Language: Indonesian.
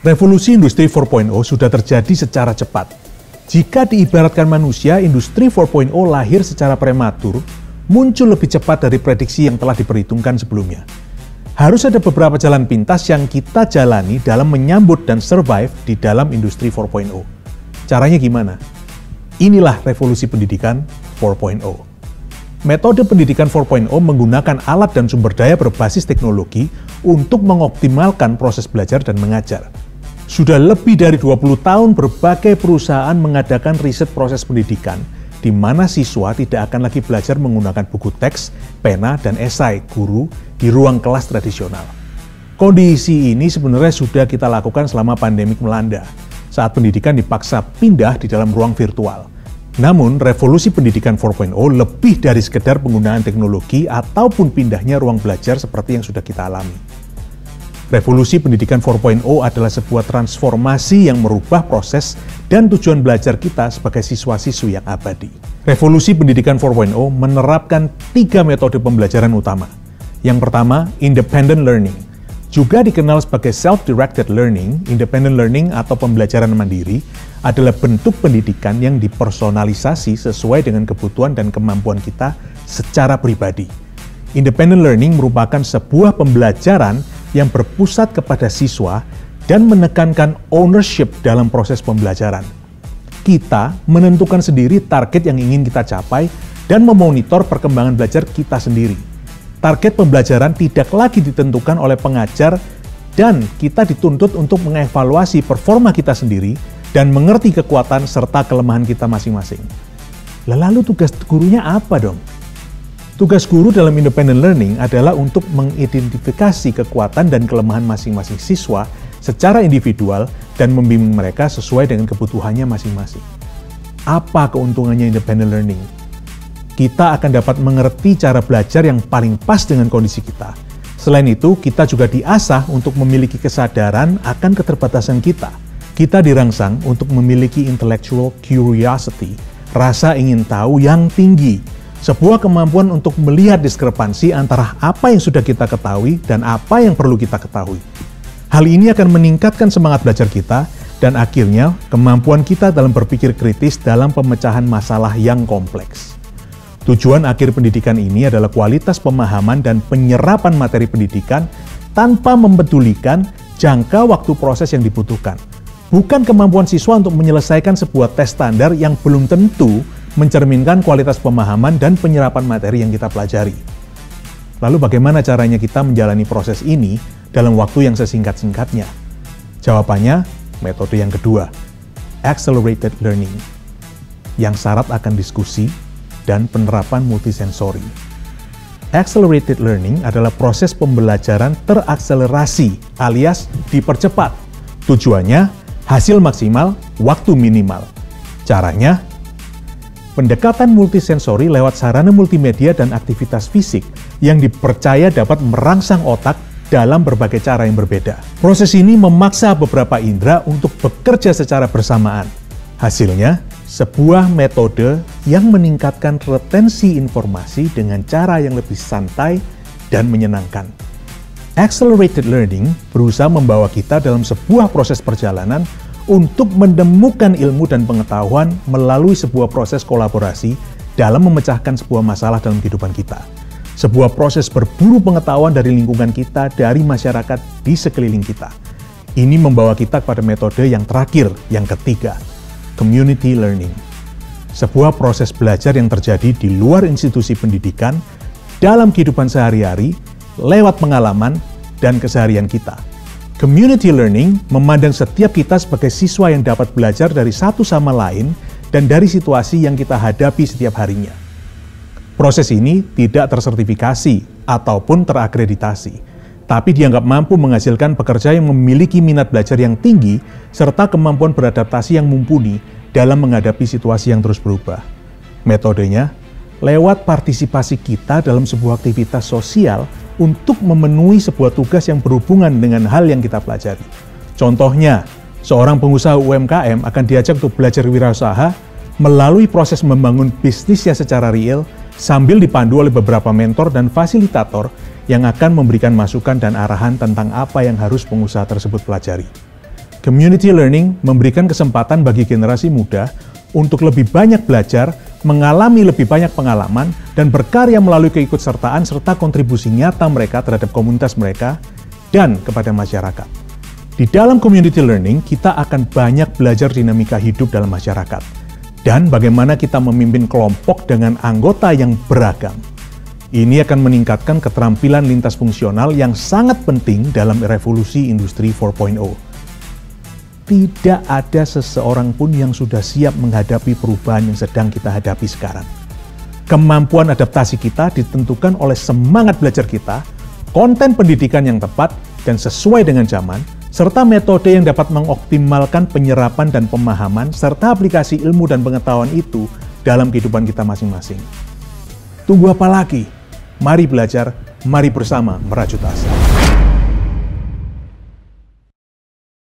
Revolusi Industri 4.0 sudah terjadi secara cepat. Jika diibaratkan manusia, Industri 4.0 lahir secara prematur, muncul lebih cepat dari prediksi yang telah diperhitungkan sebelumnya. Harus ada beberapa jalan pintas yang kita jalani dalam menyambut dan survive di dalam Industri 4.0. Caranya gimana? Inilah revolusi pendidikan 4.0. Metode pendidikan 4.0 menggunakan alat dan sumber daya berbasis teknologi untuk mengoptimalkan proses belajar dan mengajar. Sudah lebih dari 20 tahun berbagai perusahaan mengadakan riset proses pendidikan, di mana siswa tidak akan lagi belajar menggunakan buku teks, pena, dan esai guru di ruang kelas tradisional. Kondisi ini sebenarnya sudah kita lakukan selama pandemik melanda, saat pendidikan dipaksa pindah di dalam ruang virtual. Namun, revolusi pendidikan 4.0 lebih dari sekedar penggunaan teknologi ataupun pindahnya ruang belajar seperti yang sudah kita alami. Revolusi pendidikan 4.0 adalah sebuah transformasi yang merubah proses dan tujuan belajar kita sebagai siswa-siswi yang abadi. Revolusi pendidikan 4.0 menerapkan 3 metode pembelajaran utama. Yang pertama, independent learning. Juga dikenal sebagai self-directed learning, independent learning atau pembelajaran mandiri adalah bentuk pendidikan yang dipersonalisasi sesuai dengan kebutuhan dan kemampuan kita secara pribadi. Independent learning merupakan sebuah pembelajaran yang berpusat kepada siswa dan menekankan ownership dalam proses pembelajaran. Kita menentukan sendiri target yang ingin kita capai dan memonitor perkembangan belajar kita sendiri. Target pembelajaran tidak lagi ditentukan oleh pengajar dan kita dituntut untuk mengevaluasi performa kita sendiri dan mengerti kekuatan serta kelemahan kita masing-masing. Lalu tugas gurunya apa dong? Tugas guru dalam independent learning adalah untuk mengidentifikasi kekuatan dan kelemahan masing-masing siswa secara individual dan membimbing mereka sesuai dengan kebutuhannya masing-masing. Apa keuntungannya independent learning? Kita akan dapat mengerti cara belajar yang paling pas dengan kondisi kita. Selain itu, kita juga diasah untuk memiliki kesadaran akan keterbatasan kita. Kita dirangsang untuk memiliki intellectual curiosity, rasa ingin tahu yang tinggi. Sebuah kemampuan untuk melihat diskrepansi antara apa yang sudah kita ketahui dan apa yang perlu kita ketahui. Hal ini akan meningkatkan semangat belajar kita dan akhirnya kemampuan kita dalam berpikir kritis dalam pemecahan masalah yang kompleks. Tujuan akhir pendidikan ini adalah kualitas pemahaman dan penyerapan materi pendidikan tanpa mempedulikan jangka waktu proses yang dibutuhkan. Bukan kemampuan siswa untuk menyelesaikan sebuah tes standar yang belum tentu mencerminkan kualitas pemahaman dan penyerapan materi yang kita pelajari. Lalu bagaimana caranya kita menjalani proses ini dalam waktu yang sesingkat-singkatnya? Jawabannya, metode yang kedua, accelerated learning, yang syarat akan diskusi dan penerapan multisensori. Accelerated learning adalah proses pembelajaran terakselerasi alias dipercepat. Tujuannya, hasil maksimal, waktu minimal. Caranya, pendekatan multisensori lewat sarana multimedia dan aktivitas fisik yang dipercaya dapat merangsang otak dalam berbagai cara yang berbeda. Proses ini memaksa beberapa indera untuk bekerja secara bersamaan. Hasilnya, sebuah metode yang meningkatkan retensi informasi dengan cara yang lebih santai dan menyenangkan. Accelerated learning berusaha membawa kita dalam sebuah proses perjalanan untuk menemukan ilmu dan pengetahuan melalui sebuah proses kolaborasi dalam memecahkan sebuah masalah dalam kehidupan kita. Sebuah proses berburu pengetahuan dari lingkungan kita, dari masyarakat di sekeliling kita. Ini membawa kita pada metode yang terakhir, yang ketiga, community learning. Sebuah proses belajar yang terjadi di luar institusi pendidikan, dalam kehidupan sehari-hari, lewat pengalaman dan keseharian kita. Community learning memandang setiap kita sebagai siswa yang dapat belajar dari satu sama lain dan dari situasi yang kita hadapi setiap harinya. Proses ini tidak tersertifikasi ataupun terakreditasi, tapi dianggap mampu menghasilkan pekerja yang memiliki minat belajar yang tinggi serta kemampuan beradaptasi yang mumpuni dalam menghadapi situasi yang terus berubah. Metodenya, lewat partisipasi kita dalam sebuah aktivitas sosial untuk memenuhi sebuah tugas yang berhubungan dengan hal yang kita pelajari. Contohnya, seorang pengusaha UMKM akan diajak untuk belajar wirausaha melalui proses membangun bisnisnya secara real sambil dipandu oleh beberapa mentor dan fasilitator yang akan memberikan masukan dan arahan tentang apa yang harus pengusaha tersebut pelajari. Community learning memberikan kesempatan bagi generasi muda untuk lebih banyak belajar, mengalami lebih banyak pengalaman, dan berkarya melalui keikutsertaan serta kontribusi nyata mereka terhadap komunitas mereka dan kepada masyarakat. Di dalam community learning, kita akan banyak belajar dinamika hidup dalam masyarakat dan bagaimana kita memimpin kelompok dengan anggota yang beragam. Ini akan meningkatkan keterampilan lintas fungsional yang sangat penting dalam revolusi industri 4.0. Tidak ada seseorang pun yang sudah siap menghadapi perubahan yang sedang kita hadapi sekarang. Kemampuan adaptasi kita ditentukan oleh semangat belajar kita, konten pendidikan yang tepat dan sesuai dengan zaman, serta metode yang dapat mengoptimalkan penyerapan dan pemahaman serta aplikasi ilmu dan pengetahuan itu dalam kehidupan kita masing-masing. Tunggu apa lagi? Mari belajar, mari bersama merajut asa.